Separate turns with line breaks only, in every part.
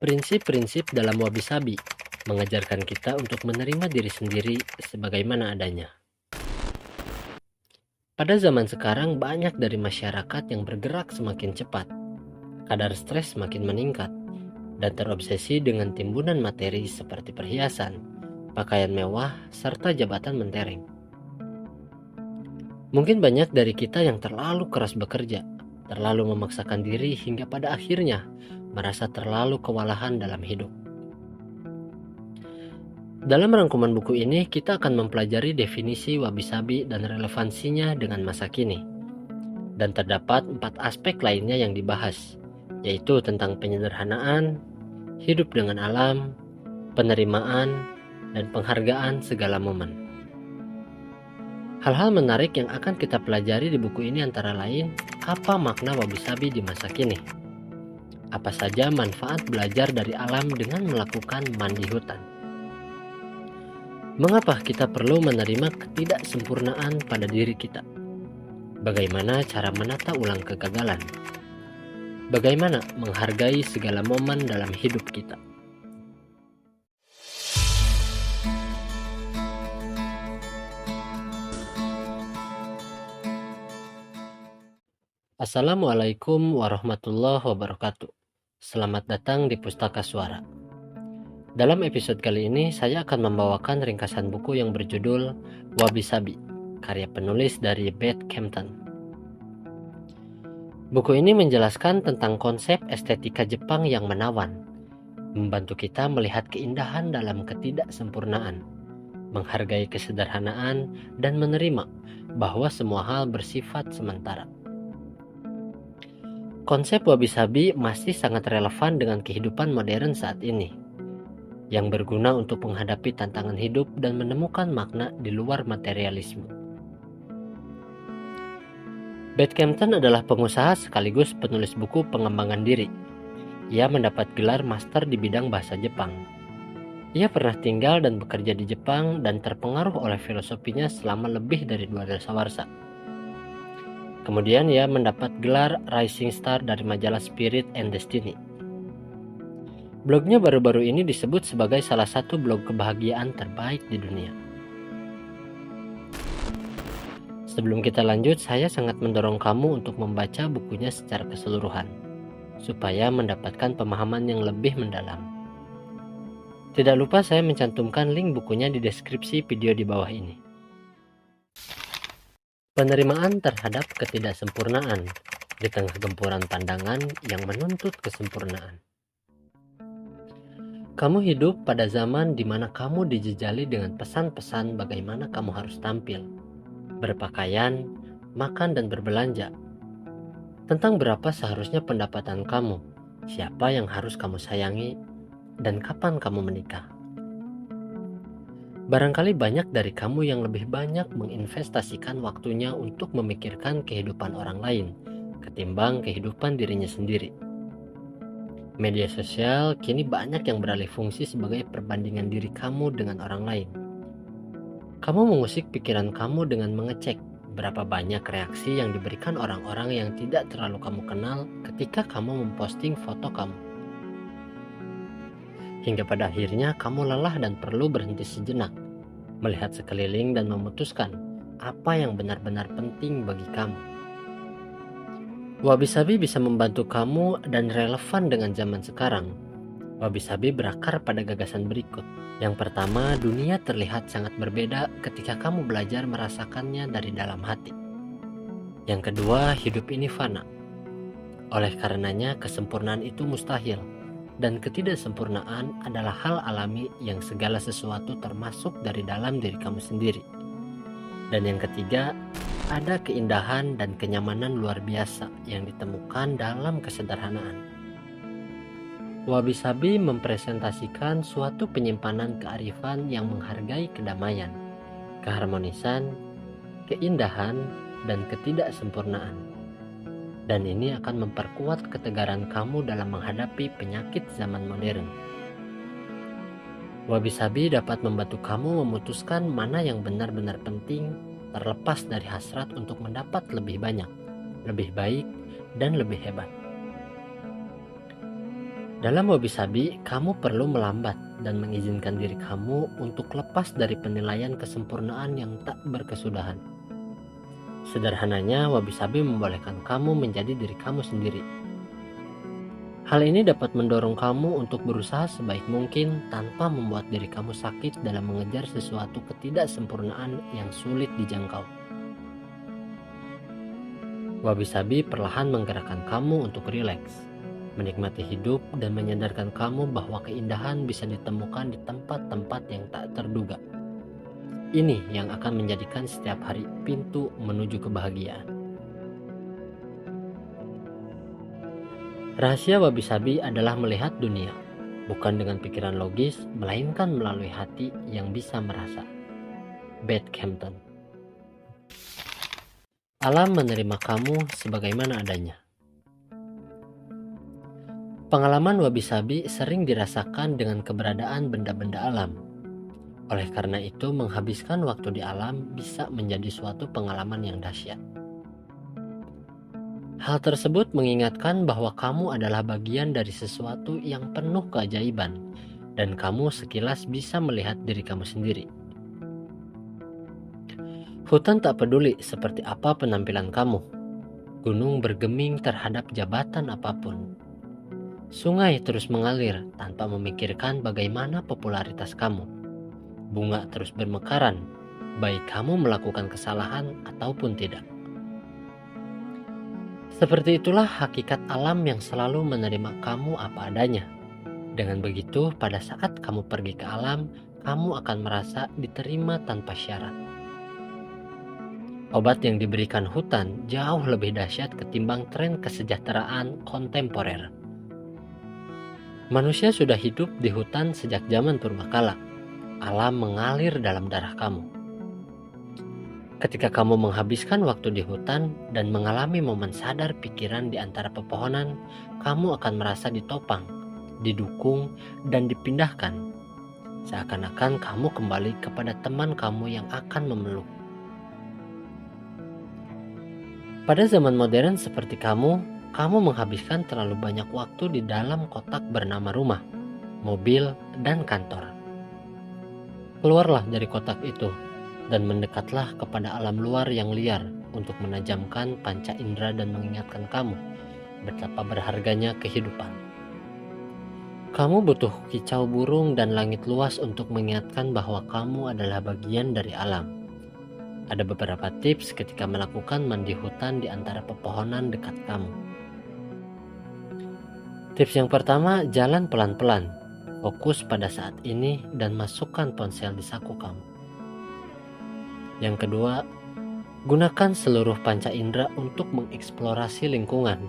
Prinsip-prinsip dalam wabi-sabi mengajarkan kita untuk menerima diri sendiri sebagaimana adanya. Pada zaman sekarang, banyak dari masyarakat yang bergerak semakin cepat, kadar stres semakin meningkat, dan terobsesi dengan timbunan materi seperti perhiasan, pakaian mewah, serta jabatan mentereng. Mungkin banyak dari kita yang terlalu keras bekerja, terlalu memaksakan diri hingga pada akhirnya merasa terlalu kewalahan dalam hidup. Dalam rangkuman buku ini, kita akan mempelajari definisi wabi-sabi dan relevansinya dengan masa kini. Dan terdapat 4 aspek lainnya yang dibahas, yaitu tentang penyederhanaan, hidup dengan alam, penerimaan, dan penghargaan segala momen. Hal-hal menarik yang akan kita pelajari di buku ini antara lain, apa makna wabi-sabi di masa kini? Apa saja manfaat belajar dari alam dengan melakukan mandi hutan? Mengapa kita perlu menerima ketidaksempurnaan pada diri kita? Bagaimana cara menata ulang kegagalan? Bagaimana menghargai segala momen dalam hidup kita? Assalamualaikum warahmatullahi wabarakatuh. Selamat datang di Pustaka Suara. Dalam episode kali ini, saya akan membawakan ringkasan buku yang berjudul Wabi-sabi, karya penulis dari Beth Kempton. Buku ini menjelaskan tentang konsep estetika Jepang yang menawan, membantu kita melihat keindahan dalam ketidaksempurnaan, menghargai kesederhanaan, dan menerima bahwa semua hal bersifat sementara. Konsep wabi-sabi masih sangat relevan dengan kehidupan modern saat ini, yang berguna untuk menghadapi tantangan hidup dan menemukan makna di luar materialisme. Beth Kempton adalah pengusaha sekaligus penulis buku pengembangan diri. Ia mendapat gelar master di bidang bahasa Jepang. Ia pernah tinggal dan bekerja di Jepang dan terpengaruh oleh filosofinya selama lebih dari 2 dasawarsa. Kemudian ia mendapat gelar Rising Star dari majalah Spirit and Destiny. Blognya baru-baru ini disebut sebagai salah satu blog kebahagiaan terbaik di dunia. Sebelum kita lanjut, saya sangat mendorong kamu untuk membaca bukunya secara keseluruhan, supaya mendapatkan pemahaman yang lebih mendalam. Tidak lupa saya mencantumkan link bukunya di deskripsi video di bawah ini. Penerimaan terhadap ketidaksempurnaan di tengah gempuran pandangan yang menuntut kesempurnaan. Kamu hidup pada zaman di mana kamu dijejali dengan pesan-pesan bagaimana kamu harus tampil, berpakaian, makan, dan berbelanja. Tentang berapa seharusnya pendapatan kamu, siapa yang harus kamu sayangi, dan kapan kamu menikah. Barangkali banyak dari kamu yang lebih banyak menginvestasikan waktunya untuk memikirkan kehidupan orang lain, ketimbang kehidupan dirinya sendiri. Media sosial kini banyak yang beralih fungsi sebagai perbandingan diri kamu dengan orang lain. Kamu mengusik pikiran kamu dengan mengecek berapa banyak reaksi yang diberikan orang-orang yang tidak terlalu kamu kenal ketika kamu memposting foto kamu. Hingga pada akhirnya kamu lelah dan perlu berhenti sejenak, melihat sekeliling dan memutuskan apa yang benar-benar penting bagi kamu. Wabi-sabi bisa membantu kamu dan relevan dengan zaman sekarang. Wabi-sabi berakar pada gagasan berikut. Yang pertama, dunia terlihat sangat berbeda ketika kamu belajar merasakannya dari dalam hati. Yang kedua, hidup ini fana. Oleh karenanya, kesempurnaan itu mustahil, dan ketidaksempurnaan adalah hal alami yang segala sesuatu termasuk dari dalam diri kamu sendiri. Dan yang ketiga, ada keindahan dan kenyamanan luar biasa yang ditemukan dalam kesederhanaan. Wabi-sabi mempresentasikan suatu penyimpanan kearifan yang menghargai kedamaian, keharmonisan, keindahan, dan ketidaksempurnaan. Dan ini akan memperkuat ketegaran kamu dalam menghadapi penyakit zaman modern. Wabi-sabi dapat membantu kamu memutuskan mana yang benar-benar penting, terlepas dari hasrat untuk mendapat lebih banyak, lebih baik, dan lebih hebat. Dalam wabi-sabi, kamu perlu melambat dan mengizinkan diri kamu untuk lepas dari penilaian kesempurnaan yang tak berkesudahan. Sederhananya, wabi-sabi membolehkan kamu menjadi diri kamu sendiri. Hal ini dapat mendorong kamu untuk berusaha sebaik mungkin tanpa membuat diri kamu sakit dalam mengejar sesuatu ketidaksempurnaan yang sulit dijangkau. Wabi-sabi perlahan menggerakkan kamu untuk rileks, menikmati hidup, dan menyadarkan kamu bahwa keindahan bisa ditemukan di tempat-tempat yang tak terduga. Ini yang akan menjadikan setiap hari pintu menuju kebahagiaan. Rahasia wabi-sabi adalah melihat dunia, bukan dengan pikiran logis, melainkan melalui hati yang bisa merasa. Beth Campton. Alam menerima kamu sebagaimana adanya. Pengalaman wabi-sabi sering dirasakan dengan keberadaan benda-benda alam. Oleh karena itu, menghabiskan waktu di alam bisa menjadi suatu pengalaman yang dahsyat. Hal tersebut mengingatkan bahwa kamu adalah bagian dari sesuatu yang penuh keajaiban, dan kamu sekilas bisa melihat diri kamu sendiri. Hutan tak peduli seperti apa penampilan kamu. Gunung bergeming terhadap jabatan apapun. Sungai terus mengalir tanpa memikirkan bagaimana popularitas kamu. Bunga terus bermekaran, baik kamu melakukan kesalahan ataupun tidak. Seperti itulah hakikat alam yang selalu menerima kamu apa adanya. Dengan begitu, pada saat kamu pergi ke alam, kamu akan merasa diterima tanpa syarat. Obat yang diberikan hutan jauh lebih dahsyat ketimbang tren kesejahteraan kontemporer. Manusia sudah hidup di hutan sejak zaman purbakala. Alam mengalir dalam darah kamu. Ketika kamu menghabiskan waktu di hutan dan mengalami momen sadar pikiran di antara pepohonan, kamu akan merasa ditopang, didukung, dan dipindahkan. Seakan-akan kamu kembali kepada teman kamu yang akan memeluk. Pada zaman modern seperti kamu menghabiskan terlalu banyak waktu di dalam kotak bernama rumah, mobil, dan kantor. Keluarlah dari kotak itu dan mendekatlah kepada alam luar yang liar untuk menajamkan panca indera dan mengingatkan kamu betapa berharganya kehidupan. Kamu butuh kicau burung dan langit luas untuk mengingatkan bahwa kamu adalah bagian dari alam. Ada beberapa tips ketika melakukan mandi hutan di antara pepohonan dekat kamu. Tips yang pertama, jalan pelan-pelan. Fokus pada saat ini dan masukkan ponsel di saku kamu. Yang kedua, gunakan seluruh panca indera untuk mengeksplorasi lingkungan.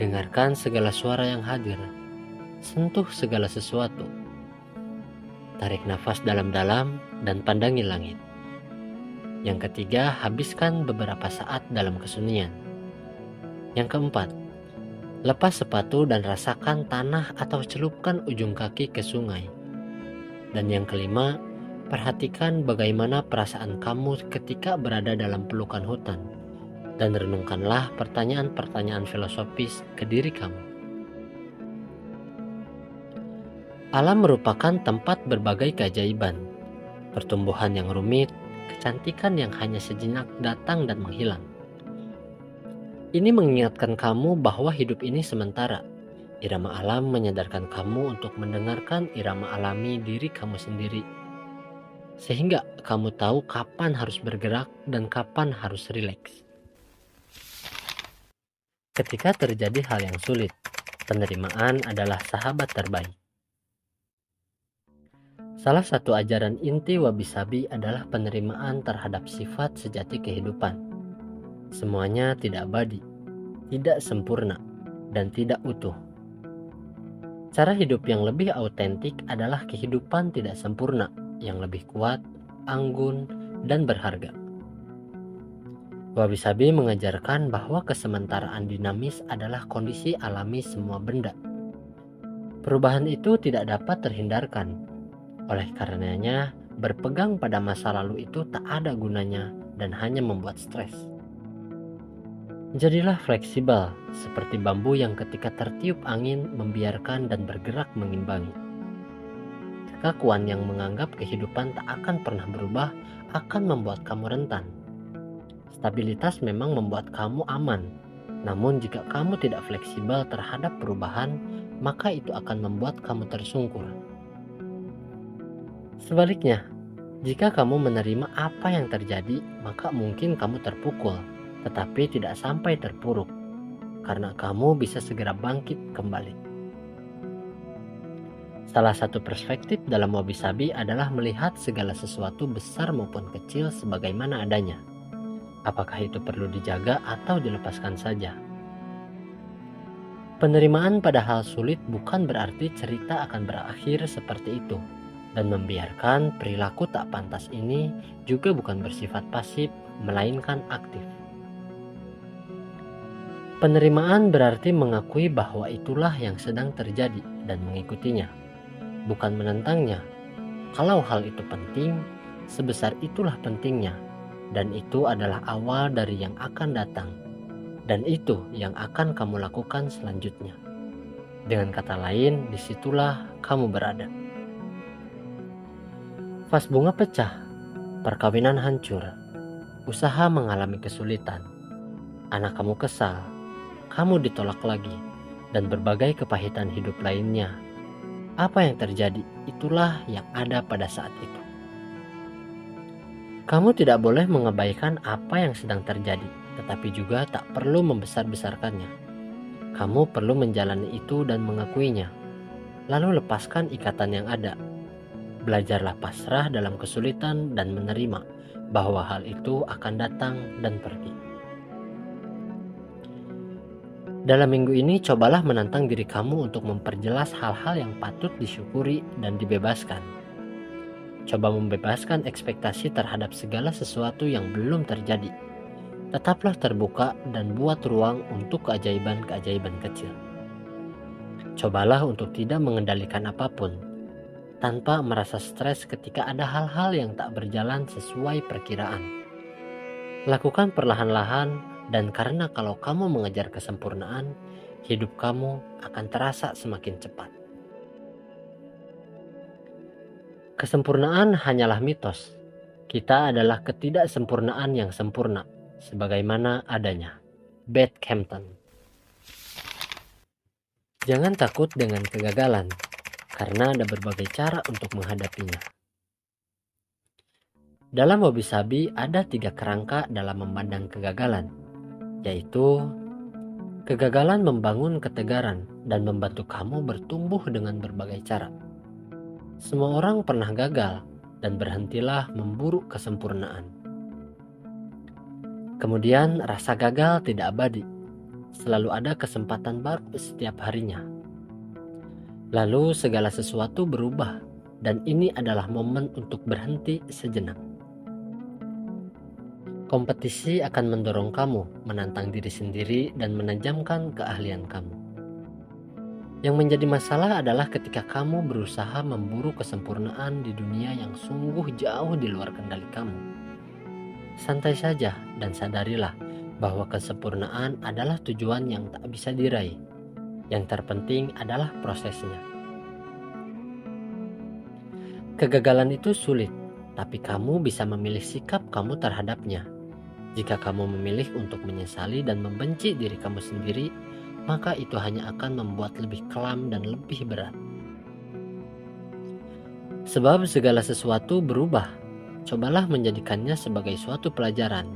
Dengarkan segala suara yang hadir. Sentuh segala sesuatu. Tarik nafas dalam-dalam dan pandangi langit. Yang ketiga, habiskan beberapa saat dalam kesunyian. Yang keempat, lepas sepatu dan rasakan tanah atau celupkan ujung kaki ke sungai. Dan yang kelima, perhatikan bagaimana perasaan kamu ketika berada dalam pelukan hutan, dan renungkanlah pertanyaan-pertanyaan filosofis ke diri kamu. Alam merupakan tempat berbagai keajaiban, pertumbuhan yang rumit, kecantikan yang hanya sejenak datang dan menghilang. Ini mengingatkan kamu bahwa hidup ini sementara. Irama alam menyadarkan kamu untuk mendengarkan irama alami diri kamu sendiri, sehingga kamu tahu kapan harus bergerak dan kapan harus rileks. Ketika terjadi hal yang sulit, penerimaan adalah sahabat terbaik. Salah satu ajaran inti wabi-sabi adalah penerimaan terhadap sifat sejati kehidupan. Semuanya tidak abadi, tidak sempurna, dan tidak utuh. Cara hidup yang lebih autentik adalah kehidupan tidak sempurna, yang lebih kuat, anggun, dan berharga. Wabi-sabi mengajarkan bahwa kesementaraan dinamis adalah kondisi alami semua benda. Perubahan itu tidak dapat terhindarkan. Oleh karenanya, berpegang pada masa lalu itu tak ada gunanya dan hanya membuat stres. Jadilah fleksibel, seperti bambu yang ketika tertiup angin membiarkan dan bergerak mengimbangi. Kekakuan yang menganggap kehidupan tak akan pernah berubah akan membuat kamu rentan. Stabilitas memang membuat kamu aman, namun jika kamu tidak fleksibel terhadap perubahan, maka itu akan membuat kamu tersungkur. Sebaliknya, jika kamu menerima apa yang terjadi, maka mungkin kamu terpukul, tetapi tidak sampai terpuruk, karena kamu bisa segera bangkit kembali. Salah satu perspektif dalam wabi-sabi adalah melihat segala sesuatu besar maupun kecil sebagaimana adanya. Apakah itu perlu dijaga atau dilepaskan saja? Penerimaan pada hal sulit bukan berarti cerita akan berakhir seperti itu, dan membiarkan perilaku tak pantas ini juga bukan bersifat pasif, melainkan aktif. Penerimaan berarti mengakui bahwa itulah yang sedang terjadi dan mengikutinya, bukan menentangnya. Kalau hal itu penting, sebesar itulah pentingnya, dan itu adalah awal dari yang akan datang, dan itu yang akan kamu lakukan selanjutnya. Dengan kata lain, disitulah kamu berada. Vas bunga pecah, perkawinan hancur, usaha mengalami kesulitan, anak kamu kesal, kamu ditolak lagi, dan berbagai kepahitan hidup lainnya. Apa yang terjadi, itulah yang ada pada saat itu. Kamu tidak boleh mengabaikan apa yang sedang terjadi, tetapi juga tak perlu membesar-besarkannya. Kamu perlu menjalani itu dan mengakuinya. Lalu lepaskan ikatan yang ada. Belajarlah pasrah dalam kesulitan dan menerima bahwa hal itu akan datang dan pergi. Dalam minggu ini, cobalah menantang diri kamu untuk memperjelas hal-hal yang patut disyukuri dan dibebaskan. Coba membebaskan ekspektasi terhadap segala sesuatu yang belum terjadi. Tetaplah terbuka dan buat ruang untuk keajaiban-keajaiban kecil. Cobalah untuk tidak mengendalikan apapun, tanpa merasa stres ketika ada hal-hal yang tak berjalan sesuai perkiraan. Lakukan perlahan-lahan, dan karena kalau kamu mengejar kesempurnaan, hidup kamu akan terasa semakin cepat. Kesempurnaan hanyalah mitos. Kita adalah ketidaksempurnaan yang sempurna, sebagaimana adanya. Beth Hampton. Jangan takut dengan kegagalan, karena ada berbagai cara untuk menghadapinya. Dalam wabi-sabi ada 3 kerangka dalam memandang kegagalan, yaitu kegagalan membangun ketegaran dan membantu kamu bertumbuh dengan berbagai cara. Semua orang pernah gagal, dan berhentilah memburu kesempurnaan. Kemudian rasa gagal tidak abadi, selalu ada kesempatan baru setiap harinya. Lalu segala sesuatu berubah, dan ini adalah momen untuk berhenti sejenak. Kompetisi akan mendorong kamu menantang diri sendiri dan menajamkan keahlian kamu. Yang menjadi masalah adalah ketika kamu berusaha memburu kesempurnaan di dunia yang sungguh jauh di luar kendali kamu. Santai saja dan sadarilah bahwa kesempurnaan adalah tujuan yang tak bisa diraih. Yang terpenting adalah prosesnya. Kegagalan itu sulit, tapi kamu bisa memilih sikap kamu terhadapnya. Jika kamu memilih untuk menyesali dan membenci diri kamu sendiri, maka itu hanya akan membuat lebih kelam dan lebih berat. Sebab segala sesuatu berubah, cobalah menjadikannya sebagai suatu pelajaran.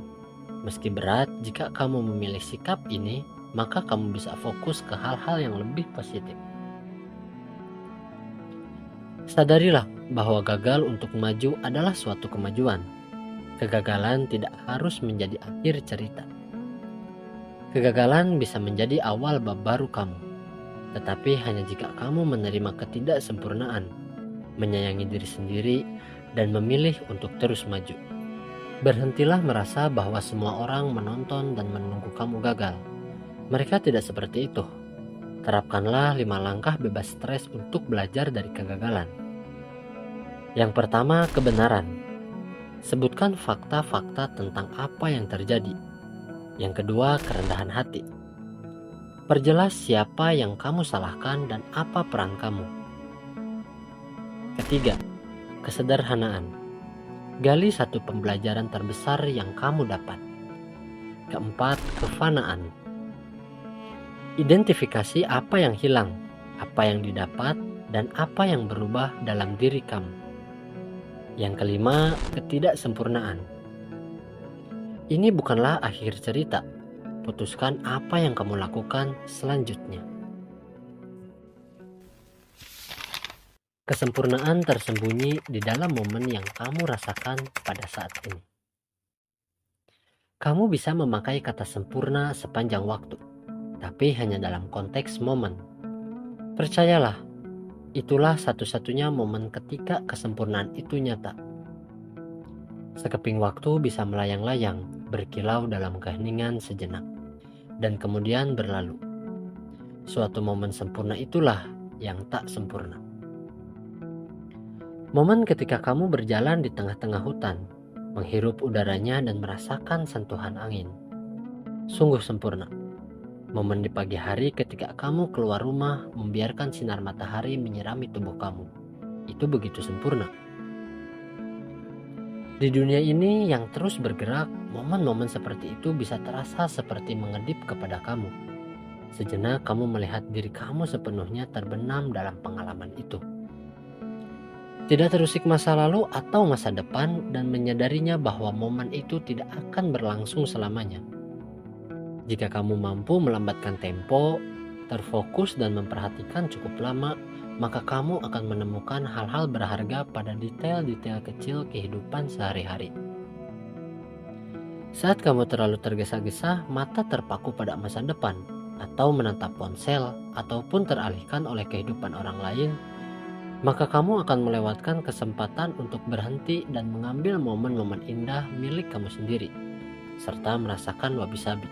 Meski berat, jika kamu memilih sikap ini, maka kamu bisa fokus ke hal-hal yang lebih positif. Sadarilah bahwa gagal untuk maju adalah suatu kemajuan. Kegagalan tidak harus menjadi akhir cerita. Kegagalan bisa menjadi awal bab baru kamu, tetapi hanya jika kamu menerima ketidaksempurnaan, menyayangi diri sendiri, dan memilih untuk terus maju. Berhentilah merasa bahwa semua orang menonton dan menunggu kamu gagal. Mereka tidak seperti itu. Terapkanlah 5 langkah bebas stres untuk belajar dari kegagalan. Yang pertama, kebenaran. Sebutkan fakta-fakta tentang apa yang terjadi. Yang kedua, kerendahan hati. Perjelas siapa yang kamu salahkan dan apa peran kamu. Ketiga, kesederhanaan. Gali satu pembelajaran terbesar yang kamu dapat. Keempat, kefanaan. Identifikasi apa yang hilang, apa yang didapat, dan apa yang berubah dalam diri kamu. Yang kelima, ketidaksempurnaan. Ini bukanlah akhir cerita. Putuskan apa yang kamu lakukan selanjutnya. Kesempurnaan tersembunyi di dalam momen yang kamu rasakan pada saat ini. Kamu bisa memakai kata sempurna sepanjang waktu, tapi hanya dalam konteks momen. Percayalah, itulah satu-satunya momen ketika kesempurnaan itu nyata. Sekeping waktu bisa melayang-layang, berkilau dalam keheningan sejenak, dan kemudian berlalu. Suatu momen sempurna itulah yang tak sempurna. Momen ketika kamu berjalan di tengah-tengah hutan, menghirup udaranya dan merasakan sentuhan angin. Sungguh sempurna. Momen di pagi hari ketika kamu keluar rumah membiarkan sinar matahari menyirami tubuh kamu. Itu begitu sempurna. Di dunia ini yang terus bergerak, momen-momen seperti itu bisa terasa seperti mengedip kepada kamu. Sejenak kamu melihat diri kamu sepenuhnya terbenam dalam pengalaman itu. Tidak terusik masa lalu atau masa depan dan menyadarinya bahwa momen itu tidak akan berlangsung selamanya. Jika kamu mampu melambatkan tempo, terfokus dan memperhatikan cukup lama, maka kamu akan menemukan hal-hal berharga pada detail-detail kecil kehidupan sehari-hari. Saat kamu terlalu tergesa-gesa, mata terpaku pada masa depan, atau menatap ponsel, ataupun teralihkan oleh kehidupan orang lain, maka kamu akan melewatkan kesempatan untuk berhenti dan mengambil momen-momen indah milik kamu sendiri, serta merasakan wabi-sabi.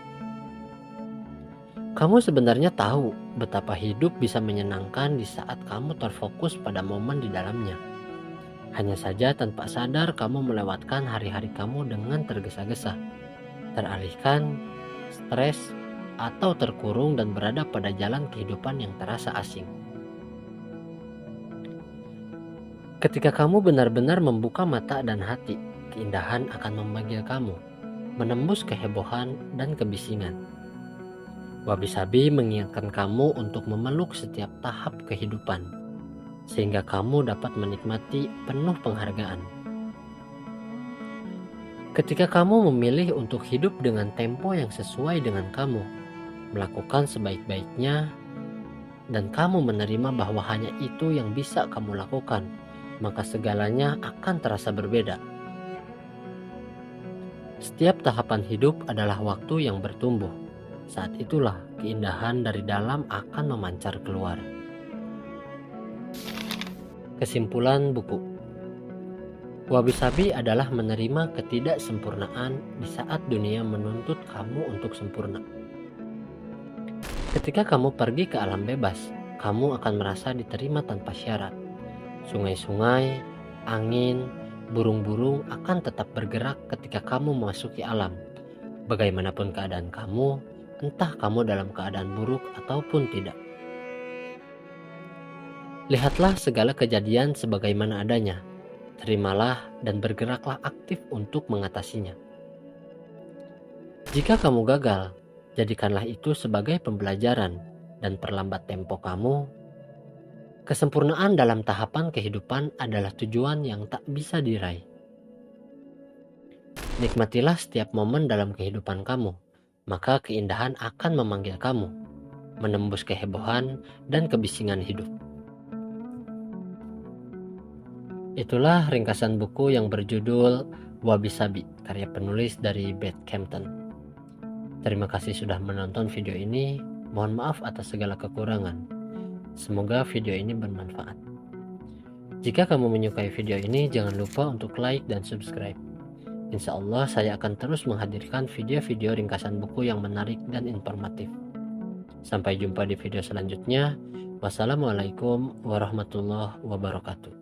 Kamu sebenarnya tahu betapa hidup bisa menyenangkan di saat kamu terfokus pada momen di dalamnya. Hanya saja tanpa sadar kamu melewatkan hari-hari kamu dengan tergesa-gesa, teralihkan, stres, atau terkurung dan berada pada jalan kehidupan yang terasa asing. Ketika kamu benar-benar membuka mata dan hati, keindahan akan memanggil kamu, menembus kehebohan dan kebisingan. Wabi-sabi mengingatkan kamu untuk memeluk setiap tahap kehidupan, sehingga kamu dapat menikmati penuh penghargaan. Ketika kamu memilih untuk hidup dengan tempo yang sesuai dengan kamu, melakukan sebaik-baiknya, dan kamu menerima bahwa hanya itu yang bisa kamu lakukan, maka segalanya akan terasa berbeda. Setiap tahapan hidup adalah waktu yang bertumbuh. Saat itulah keindahan dari dalam akan memancar keluar. Kesimpulan buku. Wabi-sabi adalah menerima ketidaksempurnaan di saat dunia menuntut kamu untuk sempurna. Ketika kamu pergi ke alam bebas, kamu akan merasa diterima tanpa syarat. Sungai-sungai, angin, burung-burung akan tetap bergerak ketika kamu memasuki alam. Bagaimanapun keadaan kamu, entah kamu dalam keadaan buruk ataupun tidak. Lihatlah segala kejadian sebagaimana adanya. Terimalah dan bergeraklah aktif untuk mengatasinya. Jika kamu gagal, jadikanlah itu sebagai pembelajaran dan perlambat tempo kamu. Kesempurnaan dalam tahapan kehidupan adalah tujuan yang tak bisa diraih. Nikmatilah setiap momen dalam kehidupan kamu, maka keindahan akan memanggil kamu, menembus kehebohan dan kebisingan hidup. Itulah ringkasan buku yang berjudul Wabi-sabi, karya penulis dari Beth Campton. Terima kasih sudah menonton video ini. Mohon maaf atas segala kekurangan. Semoga video ini bermanfaat. Jika kamu menyukai video ini, jangan lupa untuk like dan subscribe. Insya Allah saya akan terus menghadirkan video-video ringkasan buku yang menarik dan informatif. Sampai jumpa di video selanjutnya. Wassalamualaikum warahmatullahi wabarakatuh.